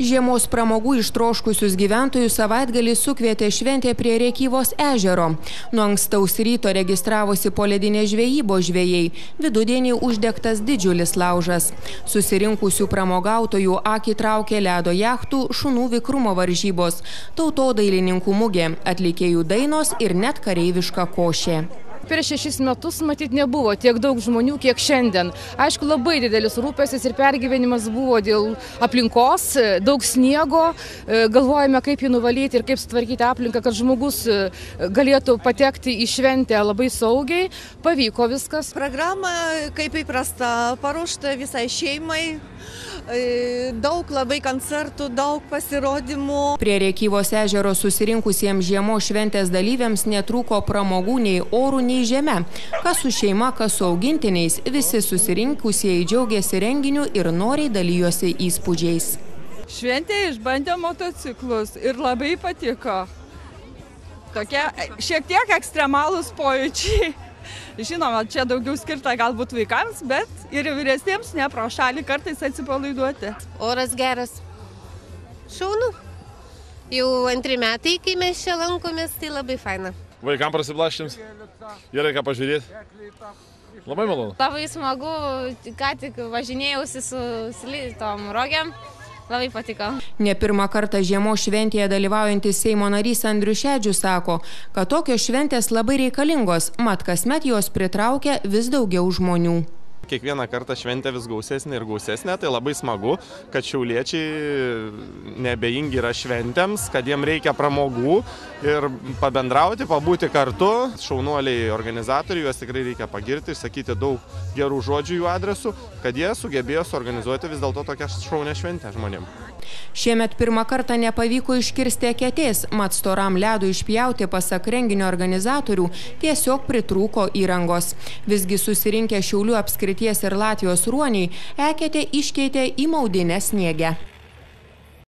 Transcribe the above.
Žiemos pramogų ištroškusius gyventojus savaitgalį sukvietė šventė prie Rėkyvos ežero. Nuo ankstaus ryto registravosi poledinės žvejybos žvejai. Vidudienį uždegtas didžiulis laužas. Susirinkusių pramogautojų akį traukė ledo jachtų, šunų vikrumo varžybos, tautodailininkų mugė, atlikėjų dainos ir net kareiviška košė. Prieš 6 metus, matyt, nebuvo tiek daug žmonių, kiek šiandien. Aišku, labai didelis rūpestis ir pergyvenimas buvo dėl aplinkos, daug sniego. Galvojame, kaip jį nuvalyti ir kaip sutvarkyti aplinką, kad žmogus galėtų patekti į šventę labai saugiai. Pavyko viskas. Programa, kaip įprasta, paruošta visai šeimai. Daug labai koncertų, daug pasirodymų. Prie Rėkyvos ežero susirinkusiems žiemos šventės dalyviams netrūko pramogų nei orų, nei žeme. Kas su šeima, kas su augintiniais, visi susirinkusieji džiaugiasi renginiu ir noriai dalyjosi įspūdžiais. Šventėje išbandė motociklus ir labai patiko. Tokie šiek tiek ekstremalūs pojūčiai. Žinoma, čia daugiau skirta galbūt vaikams, bet ir vyresniems ne pro šalį kartais atsipalaiduoti. Oras geras. Šaunu. Jau 2 metai, kai mes čia lankomės, tai labai faina. Vaikam prasiblaščiams, yra ką pažiūrėti. Labai malonu. Labai smagu, ką tik važinėjausi su tom rogėm. Labai patiko. Ne pirmą kartą žiemos šventėje dalyvaujantis Seimo narys Andrius Šedžius sako, kad tokios šventės labai reikalingos, mat kasmet jos pritraukia vis daugiau žmonių. Kiekvieną kartą šventė vis gausesnė ir gausesnė, tai labai smagu, kad šiauliečiai neabejingi yra šventėms, kad jiem reikia pramogų ir pabendrauti, pabūti kartu. Šaunuoliai organizatoriai, juos tikrai reikia pagirti, išsakyti daug gerų žodžių jų adresu, kad jie sugebėjo suorganizuoti vis dėlto tokią šaunę šventę žmonėms. Šiemet pirmą kartą nepavyko iškirsti eketės, mat storam ledui išpjauti, pasak renginio organizatorių, tiesiog pritrūko įrangos. Visgi susirinkę Šiaulių apskrities ir Latvijos ruoniai eketę iškeitė į maudinę sniegę.